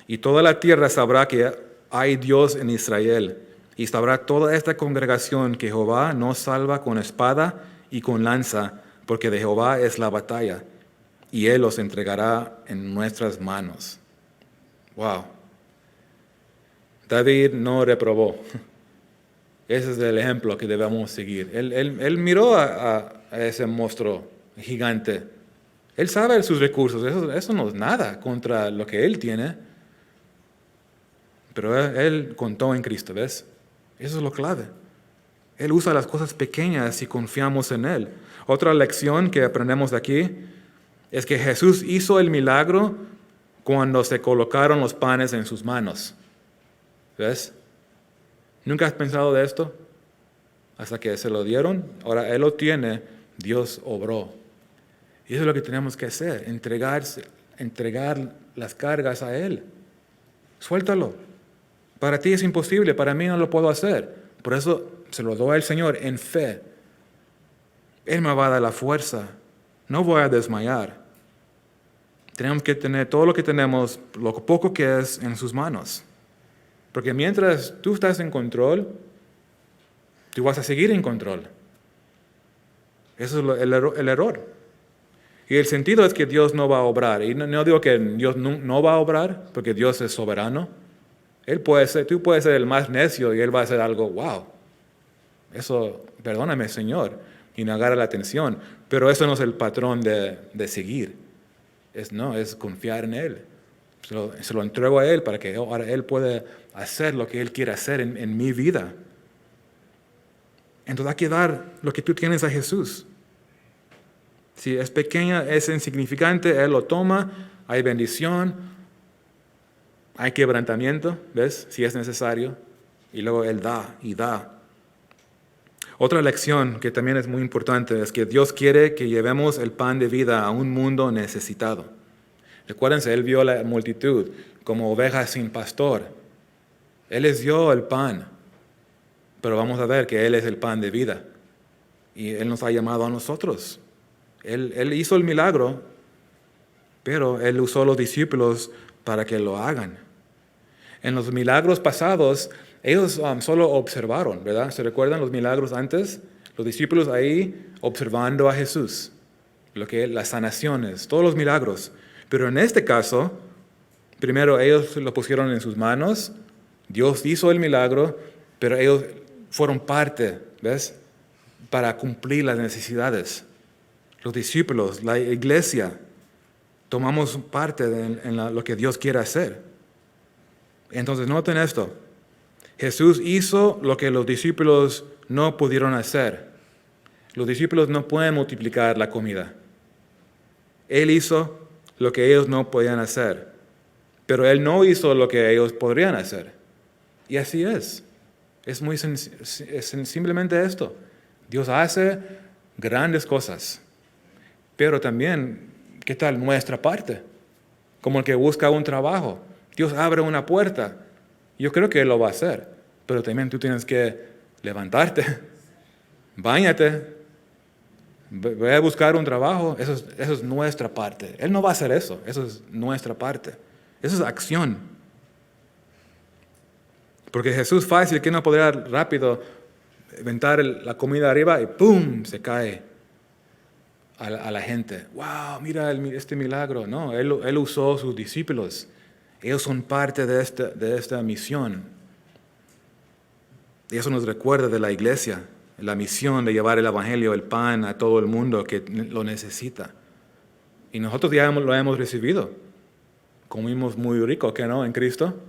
y toda la tierra sabrá que hay Dios en Israel, y sabrá toda esta congregación que Jehová nos salva con espada y con lanza, porque de Jehová es la batalla, y Él los entregará en nuestras manos. Wow. David no reprobó. Ese es el ejemplo que debemos seguir. Él miró a ese monstruo gigante. Él sabe sus recursos. Eso no es nada contra lo que él tiene. Pero él contó en Cristo, ¿ves? Eso es lo clave. Él usa las cosas pequeñas si confiamos en Él. Otra lección que aprendemos de aquí es que Jesús hizo el milagro cuando se colocaron los panes en sus manos. ¿Ves? ¿Nunca has pensado de esto? Hasta que se lo dieron, ahora Él lo tiene, Dios obró. Y eso es lo que tenemos que hacer, entregar las cargas a Él. Suéltalo. Para ti es imposible, para mí no lo puedo hacer. Por eso se lo doy al Señor en fe. Él me va a dar la fuerza. No voy a desmayar. Tenemos que tener todo lo que tenemos, lo poco que es, en sus manos. Porque mientras tú estás en control, tú vas a seguir en control. Eso es el error. Y el sentido es que Dios no va a obrar. Y no digo que Dios no va a obrar, porque Dios es soberano. Tú puedes ser el más necio y Él va a hacer algo, wow. Eso, perdóname, Señor, y no agarra la atención. Pero eso no es el patrón de seguir. Es confiar en Él. Se lo entrego a Él para que ahora Él pueda hacer lo que Él quiere hacer en mi vida. Entonces hay que dar lo que tú tienes a Jesús. Si es pequeña, es insignificante, Él lo toma, hay bendición, hay quebrantamiento, ¿ves? Si es necesario. Y luego Él da y da. Otra lección que también es muy importante es que Dios quiere que llevemos el pan de vida a un mundo necesitado. Recuérdense, Él vio la multitud como ovejas sin pastor. Él les dio el pan, pero vamos a ver que Él es el pan de vida. Y Él nos ha llamado a nosotros. Él hizo el milagro, pero Él usó a los discípulos para que lo hagan. En los milagros pasados, ellos solo observaron, ¿verdad? ¿Se recuerdan los milagros antes? Los discípulos ahí observando a Jesús, las sanaciones, todos los milagros. Pero en este caso, primero ellos lo pusieron en sus manos, Dios hizo el milagro, pero ellos fueron parte, ¿ves? Para cumplir las necesidades. Los discípulos, la iglesia, tomamos parte en lo que Dios quiere hacer. Entonces, noten esto. Jesús hizo lo que los discípulos no pudieron hacer. Los discípulos no pueden multiplicar la comida. Él hizo lo que ellos no podían hacer. Pero Él no hizo lo que ellos podrían hacer. Y así es. Es simplemente esto. Dios hace grandes cosas. Pero también, ¿qué tal nuestra parte? Como el que busca un trabajo. Dios abre una puerta. Yo creo que Él lo va a hacer. Pero también tú tienes que levantarte. Báñate. Ve a buscar un trabajo. Eso es nuestra parte. Él no va a hacer eso. Eso es nuestra parte. Eso es acción. Porque Jesús fácil que no podría rápido aventar la comida arriba y ¡pum! Se cae a la gente. ¡Wow! Mira este milagro. No, Él usó a sus discípulos. Ellos son parte de esta misión. Y eso nos recuerda de la iglesia, la misión de llevar el evangelio, el pan a todo el mundo que lo necesita. Y nosotros ya lo hemos recibido. Comimos muy rico, ¿qué no? En Cristo.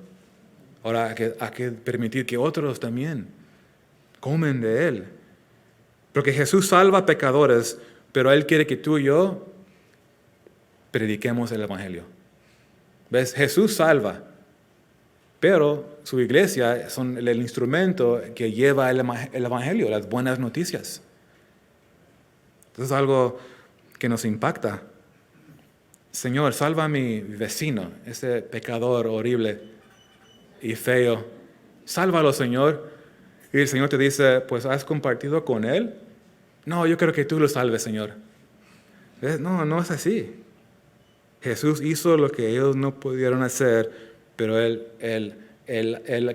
Ahora hay que permitir que otros también comen de Él. Porque Jesús salva pecadores, pero Él quiere que tú y yo prediquemos el evangelio. ¿Ves? Jesús salva, pero su iglesia son el instrumento que lleva el evangelio, las buenas noticias. Eso es algo que nos impacta. Señor, salva a mi vecino, ese pecador horrible y feo. Sálvalo, Señor. Y el Señor te dice, pues, ¿has compartido con él? No, yo quiero que tú lo salves, Señor. ¿Ves? No es así. Jesús hizo lo que ellos no pudieron hacer, pero Él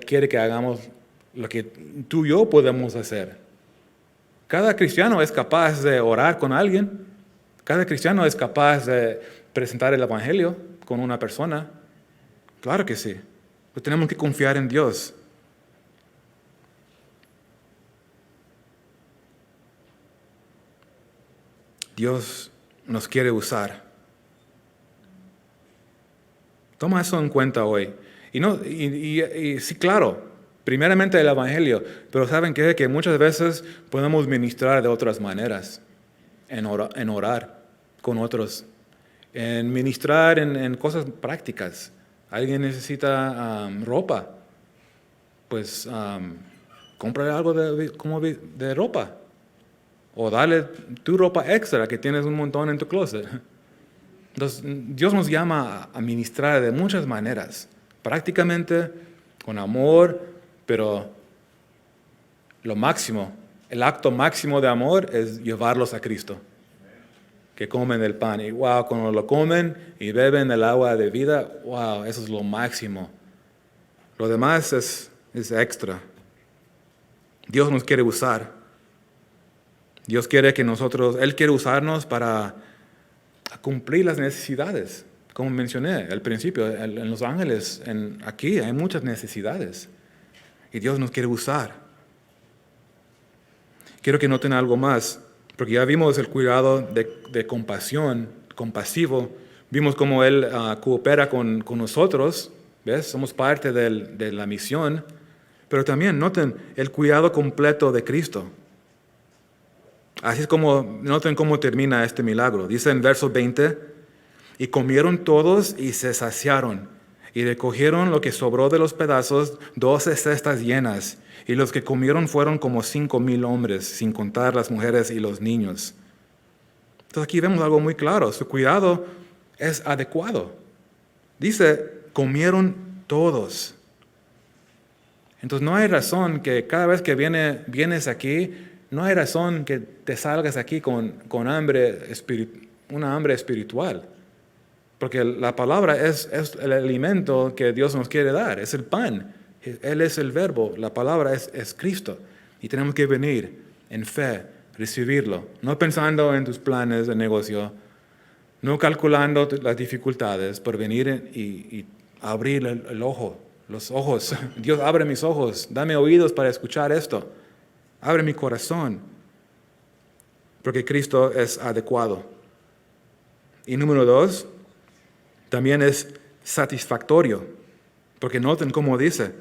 quiere que hagamos lo que tú y yo podemos hacer. Cada cristiano es capaz de orar con alguien. Cada cristiano es capaz de presentar el evangelio con una persona. Claro que sí. Pero tenemos que confiar en Dios. Dios nos quiere usar. Toma eso en cuenta hoy. Y sí, claro, primeramente el Evangelio, pero ¿saben qué? Que muchas veces podemos ministrar de otras maneras, en orar con otros, en ministrar en cosas prácticas. Alguien necesita ropa, pues cómprale algo de ropa. O dale tu ropa extra que tienes un montón en tu closet. Entonces, Dios nos llama a ministrar de muchas maneras, prácticamente, con amor, pero lo máximo, el acto máximo de amor es llevarlos a Cristo, que comen el pan. Y wow, cuando lo comen y beben el agua de vida, wow, eso es lo máximo. Lo demás es extra. Dios nos quiere usar. Dios quiere que Él quiere usarnos para cumplir las necesidades. Como mencioné al principio, en Los Ángeles, aquí hay muchas necesidades. Y Dios nos quiere usar. Quiero que noten algo más, porque ya vimos el cuidado de compasión, compasivo. Vimos cómo Él coopera con nosotros, ¿ves? Somos parte de la misión. Pero también noten el cuidado completo de Cristo. Así es como, noten cómo termina este milagro. Dice en verso 20, y comieron todos y se saciaron, y recogieron lo que sobró de los pedazos, 12 cestas llenas, y los que comieron fueron como 5,000 hombres, sin contar las mujeres y los niños. Entonces aquí vemos algo muy claro, su cuidado es adecuado. Dice, comieron todos. Entonces no hay razón que cada vez que vienes aquí, no hay razón que te salgas aquí con hambre, una hambre espiritual. Porque la palabra es el alimento que Dios nos quiere dar, es el pan. Él es el verbo, la palabra es Cristo. Y tenemos que venir en fe, recibirlo. No pensando en tus planes de negocio, no calculando las dificultades, por venir y abrir el ojo, los ojos. Dios, abre mis ojos, dame oídos para escuchar esto. Abre mi corazón, porque Cristo es adecuado. Y número 2, también es satisfactorio, porque noten cómo dice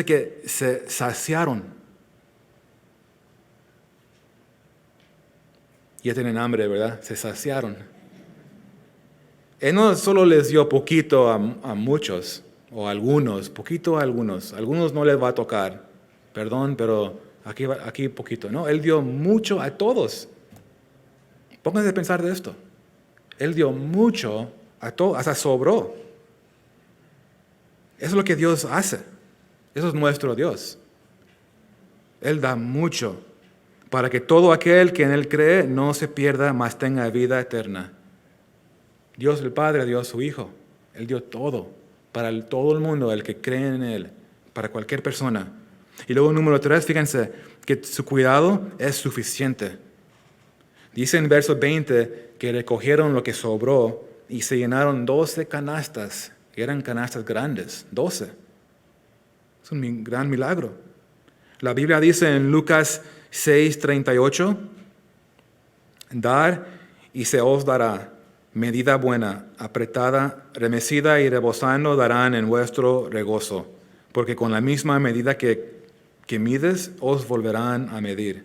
que se saciaron. Ya tienen hambre, ¿verdad? Se saciaron. Él no solo les dio poquito a muchos, o a algunos, poquito a algunos. A algunos no les va a tocar, perdón, pero aquí poquito. No, Él dio mucho a todos. Pónganse a pensar de esto. Él dio mucho a todos, hasta sobró. Eso es lo que Dios hace. Eso es nuestro Dios. Él da mucho para que todo aquel que en Él cree no se pierda, mas tenga vida eterna. Dios el Padre dio a su Hijo. Él dio todo para todo el mundo, el que cree en Él, para cualquier persona. Y luego número 3, fíjense que su cuidado es suficiente. Dice en verso 20 que recogieron lo que sobró y se llenaron 12 canastas. Eran canastas grandes, 12. Es un gran milagro. La Biblia dice en Lucas 6:38, dar y se os dará, medida buena, apretada, remecida y rebosando darán en vuestro regozo, porque con la misma medida que mides, os volverán a medir.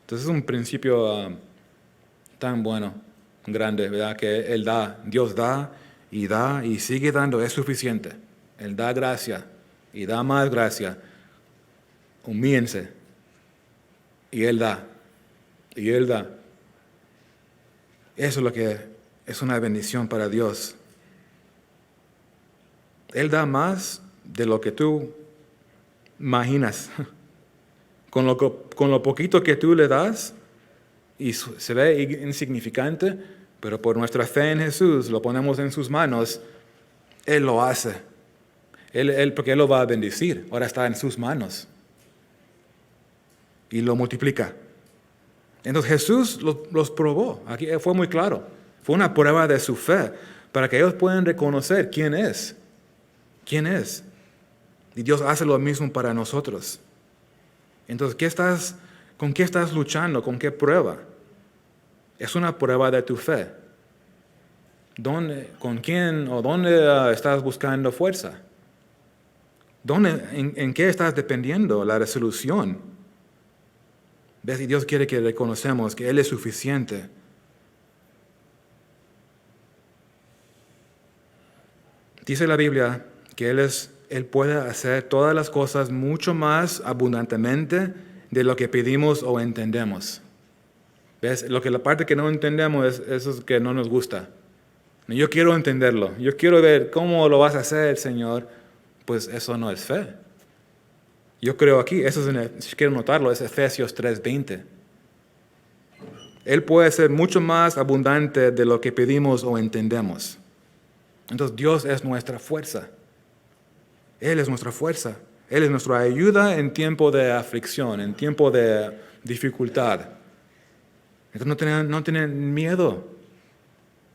Entonces es un principio tan bueno, grande, ¿verdad? Que Él da, Dios da y sigue dando, es suficiente. Él da gracia y da más gracia. Humíllense. Y Él da. Y Él da. Eso es lo que es una bendición para Dios. Él da más de lo que tú imaginas. Con lo poquito que tú le das, y se ve insignificante, pero por nuestra fe en Jesús lo ponemos en sus manos, Él lo hace. Porque Él lo va a bendecir, ahora está en sus manos. Y lo multiplica. Entonces Jesús los probó, aquí fue muy claro. Fue una prueba de su fe, para que ellos puedan reconocer quién es. ¿Quién es? Y Dios hace lo mismo para nosotros. Entonces, ¿con qué estás luchando? ¿Con qué prueba? Es una prueba de tu fe. ¿Con quién o dónde estás buscando fuerza? ¿En qué estás dependiendo la resolución? ¿Ves? Y Dios quiere que reconocemos que Él es suficiente. Dice la Biblia que Él puede hacer todas las cosas mucho más abundantemente de lo que pedimos o entendemos. ¿Ves? La parte que no entendemos es eso que no nos gusta. Yo quiero entenderlo. Yo quiero ver cómo lo vas a hacer, Señor. Pues eso no es fe. Yo creo aquí, si quiero notarlo, es Efesios 3:20. Él puede ser mucho más abundante de lo que pedimos o entendemos. Entonces Dios es nuestra fuerza. Él es nuestra fuerza. Él es nuestra ayuda en tiempo de aflicción, en tiempo de dificultad. Entonces no tengan miedo.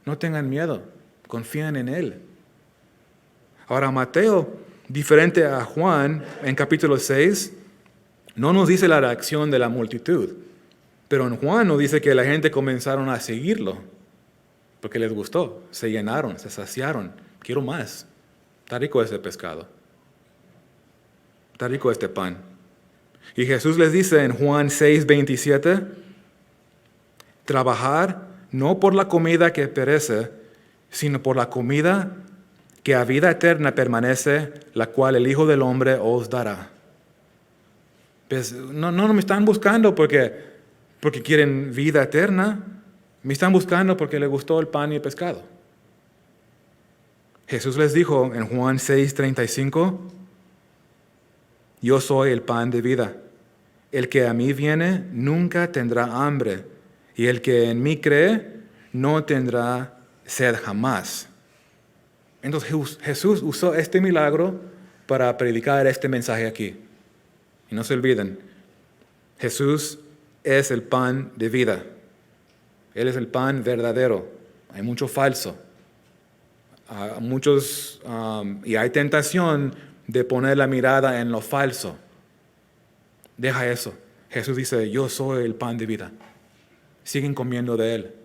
No tengan miedo. Confían en Él. Ahora Mateo, diferente a Juan, en capítulo 6, no nos dice la reacción de la multitud. Pero en Juan nos dice que la gente comenzaron a seguirlo. Porque les gustó. Se llenaron, se saciaron. Quiero más. Está rico ese pescado. Está rico este pan. Y Jesús les dice en Juan 6:27, trabajar no por la comida que perece, sino por la comida que a vida eterna permanece, la cual el Hijo del Hombre os dará. Pues no me están buscando porque quieren vida eterna. Me están buscando porque les gustó el pan y el pescado. Jesús les dijo en Juan 6:35, yo soy el pan de vida. El que a mí viene nunca tendrá hambre, y el que en mí cree no tendrá sed jamás. Entonces Jesús usó este milagro para predicar este mensaje aquí. Y no se olviden, Jesús es el pan de vida. Él es el pan verdadero. Hay mucho falso. Y hay tentación de poner la mirada en lo falso. Deja eso. Jesús dice, yo soy el pan de vida. Siguen comiendo de Él.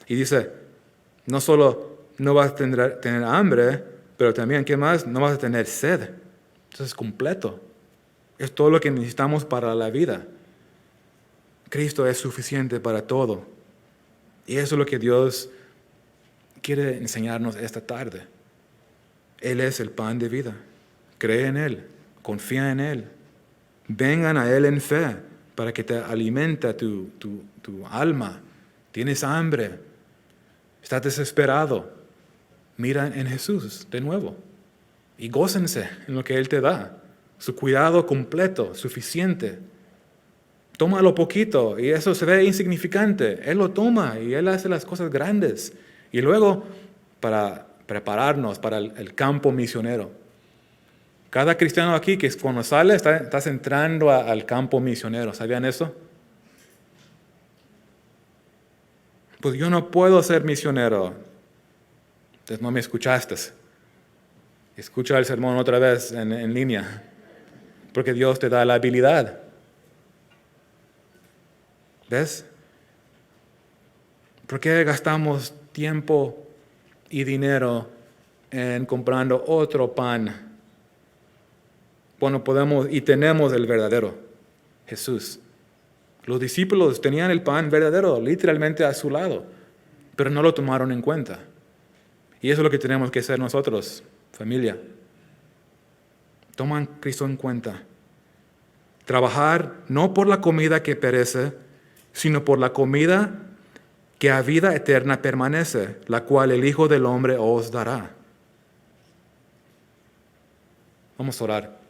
Y dice, no solo no vas a tener hambre, pero también, ¿qué más? No vas a tener sed. Entonces es completo. Es todo lo que necesitamos para la vida. Cristo es suficiente para todo. Y eso es lo que Dios quiere enseñarnos esta tarde. Él es el pan de vida. Cree en Él. Confía en Él. Vengan a Él en fe para que te alimente tu alma. Tienes hambre. Estás desesperado. Mira en Jesús de nuevo. Y gócense en lo que Él te da. Su cuidado completo, suficiente. Tómalo poquito y eso se ve insignificante. Él lo toma y Él hace las cosas grandes. Y luego, para prepararnos para el campo misionero. Cada cristiano aquí que cuando sale estás entrando al campo misionero. ¿Sabían eso? Pues yo no puedo ser misionero. Entonces no me escuchaste. Escucha el sermón otra vez en línea. Porque Dios te da la habilidad. ¿Ves? ¿Por qué gastamos tiempo y dinero en comprando otro pan? Bueno, podemos y tenemos el verdadero, Jesús. Los discípulos tenían el pan verdadero, literalmente a su lado, pero no lo tomaron en cuenta. Y eso es lo que tenemos que hacer nosotros, familia. Toman Cristo en cuenta. Trabajar no por la comida que perece, sino por la comida que a vida eterna permanece, la cual el Hijo del Hombre os dará. Vamos a orar.